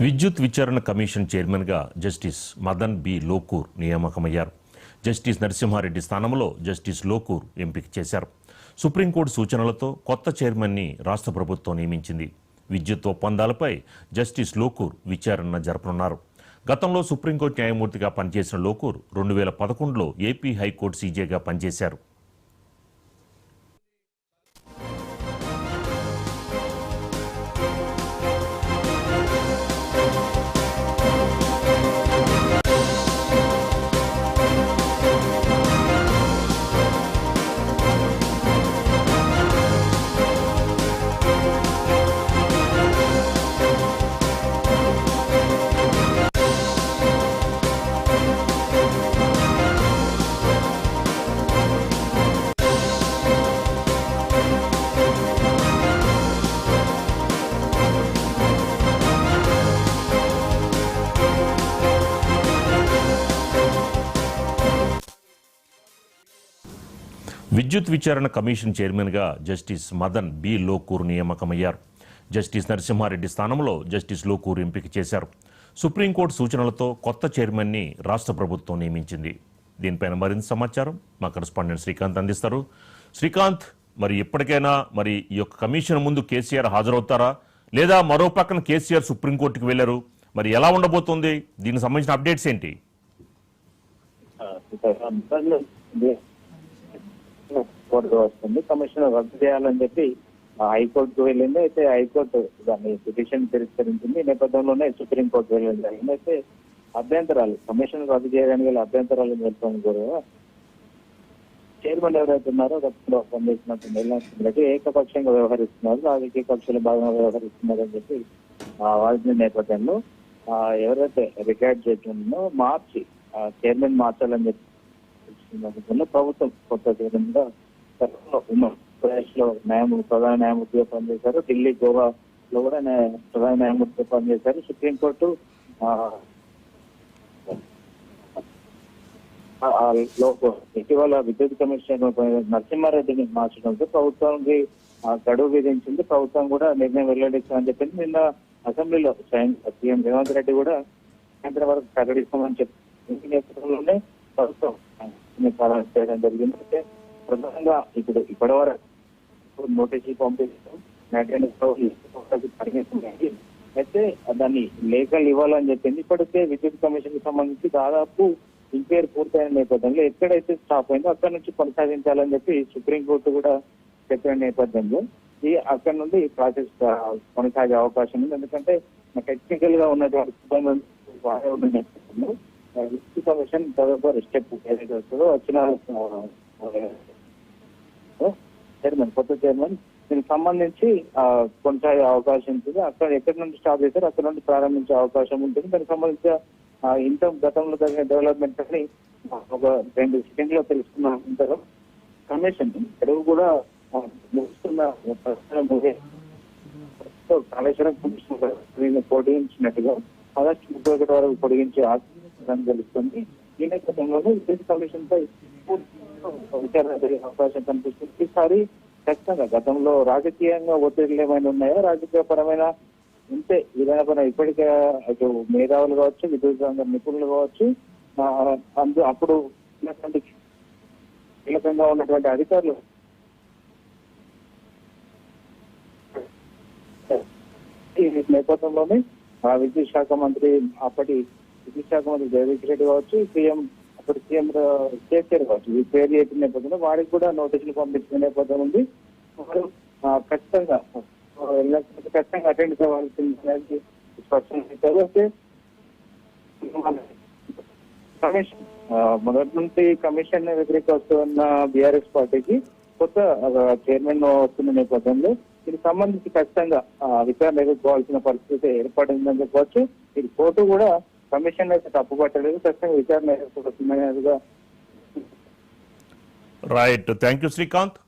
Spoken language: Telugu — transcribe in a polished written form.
విద్యుత్ విచారణ కమిషన్ చైర్మన్గా జస్టిస్ మదన్ బి లోకూర్ నియామకమయ్యారు. జస్టిస్ నరసింహారెడ్డి స్థానంలో జస్టిస్ లోకూర్ ఎంపిక చేశారు. సుప్రీంకోర్టు సూచనలతో కొత్త చైర్మన్ని రాష్ట్ర ప్రభుత్వం నియమించింది. విద్యుత్ ఒప్పందాలపై జస్టిస్ లోకూర్ విచారణ జరపనున్నారు. గతంలో సుప్రీంకోర్టు న్యాయమూర్తిగా పనిచేసిన లోకూర్ 2011లో ఏపీ హైకోర్టు సీజేగా పనిచేశారు. విద్యుత్ విచారణ కమిషన్ చైర్మన్గా జస్టిస్ మదన్ బి లోకూర్ నియామకమయ్యారు. జస్టిస్ నరసింహారెడ్డి స్థానంలో జస్టిస్ లోకూర్ ఎంపిక చేశారు. సుప్రీంకోర్టు సూచనలతో కొత్త చైర్మన్ని రాష్ట్ర ప్రభుత్వం నియమించింది. దీనిపైన మరింత సమాచారం మా కరెస్పాండెంట్ శ్రీకాంత్ అందిస్తారు. శ్రీకాంత్, మరి ఇప్పటికైనా ఈ యొక్క కమిషన్ ముందు కేసీఆర్ హాజరవుతారా, లేదా మరో పక్కన కేసీఆర్ సుప్రీంకోర్టుకు వెళ్లారు? మరి ఎలా ఉండబోతోంది? దీనికి సంబంధించిన అప్డేట్స్ ఏంటి? కోర్టు వస్తుంది. కమిషన్ రద్దు చేయాలని చెప్పి హైకోర్టుకు వెళ్ళింది. అయితే హైకోర్టు దాన్ని పిటిషన్ తిరస్కరించింది. ఈ నేపథ్యంలోనే సుప్రీంకోర్టు వెళ్ళింది. అయితే అభ్యంతరాలు కమిషన్ రద్దు చేయడానికి వెళ్ళి అభ్యంతరాలు నిలుపుకొని కూడా చైర్మన్ ఎవరైతే ఉన్నారో గతంలో పనిచేసినట్టు నిర్ణయించినట్టు ఏకపక్షంగా వ్యవహరిస్తున్నారు, రాజకీయ పక్షులు భాగంగా వ్యవహరిస్తున్నారు అని చెప్పి వాదించిన నేపథ్యంలో ఎవరైతే రికార్డ్ చేసిందో మార్చి చైర్మన్ మార్చాలని చెప్పి ప్రభుత్వం కొత్త చైర్మన్ గా ప్రదేశ్ లో ప్రధాన న్యాయమూర్తిగా పనిచేశారు. ఢిల్లీ, గోవాలో కూడా ప్రధాన న్యాయమూర్తిగా పనిచేశారు. సుప్రీంకోర్టు ఇటీవల విద్యుత్ కమిషన్ నరసింహారెడ్డిని మార్చడంతో ప్రభుత్వానికి గడువు విధించింది. ప్రభుత్వం కూడా నిర్ణయం వెల్లడించామని చెప్పింది. నిన్న అసెంబ్లీలో సీఎం రేవంత్ రెడ్డి కూడా సాయంత్రం వరకు ప్రకటిస్తామని చెప్పి ఈ నేపథ్యంలోనే ప్రభుత్వం చేయడం జరిగింది. అయితే ప్రధానంగా ఇప్పటి వరకు నోటీసులు పంపిస్తాం అయితే దాన్ని లేఖలు ఇవ్వాలని చెప్పింది. ఇప్పటికే విద్యుత్ కమిషన్ కి సంబంధించి దాదాపు ఇంక్వైరీ పూర్తయిన నేపథ్యంలో ఎక్కడైతే స్టాప్ అయిందో అక్కడ నుంచి కొనసాగించాలని చెప్పి సుప్రీంకోర్టు కూడా చెప్పిన నేపథ్యంలో అక్కడ నుండి ప్రాసెస్ కొనసాగే అవకాశం ఉంది. ఎందుకంటే టెక్నికల్ గా ఉన్నటువంటి నేపథ్యంలో విద్యుత్ కమిషన్ తదుపరి స్టెప్ ఏదైతే వస్తుందో వచ్చిన చైర్మన్ కొత్త చైర్మన్ దీనికి సంబంధించి కొనసాగే అవకాశం ఉంటుంది. అక్కడ ఎక్కడి నుండి స్టార్ట్ చేస్తారో అక్కడ నుండి ప్రారంభించే అవకాశం ఉంటుంది. దానికి సంబంధించిన ఇంత గతంలో జరిగిన డెవలప్మెంట్ అని ఒక 2 సెకండ్లో తెలుసుకున్న కమిషన్ గడువు కూడా ముగుస్తున్న కాళేశ్వరం కమిషన్ పొడిగించినట్టుగా ఆగస్టు 31 వరకు పొడిగించే ఆశయం తెలుస్తుంది. ఈ నేపథ్యంలోనే విద్యుత్ కమిషన్ పై విచారణ జరిగే అవకాశం కనిపిస్తుంది. ఈసారి ఖచ్చితంగా గతంలో రాజకీయంగా ఒత్తిడిలు ఏమైనా ఉన్నాయో, రాజకీయ పరమైన ఉంటే విధానపరమైన ఇప్పటికే అటు మేధావులు కావచ్చు, విద్యుత్ రంగ నిపుణులు కావచ్చు, అప్పుడు కీలకంగా ఉన్నటువంటి అధికారులు ఈ నేపథ్యంలోనే విద్యుత్ శాఖ మంత్రి జగదీష్ రెడ్డి కావచ్చు, సీఎం కేసీఆర్ కావచ్చు, ఈ పేరు చెప్పిన నేపథ్యంలో వారికి కూడా నోటీసులు పంపించిన నేపథ్యం ఉంది. వారు ఖచ్చితంగా అటెండ్ కావాల్సింది స్పష్టం చేశారు. అయితే కమిషన్ మొదటి నుంచి కమిషన్ వ్యతిరేక వస్తున్న బీఆర్ఎస్ పార్టీకి కొత్త చైర్మన్ వస్తున్న నేపథ్యంలో దీనికి సంబంధించి ఖచ్చితంగా విచారణ ఎదుర్కోవాల్సిన పరిస్థితి ఏర్పడిందని చెప్పవచ్చు. ఇది కోర్టు కూడా కమిషన్ అయితే తప్పుపట్టలేదు, ఖచ్చితంగా విచారణ ఎదుర్కొంటున్నదిగా. Right, thank you Srikanth.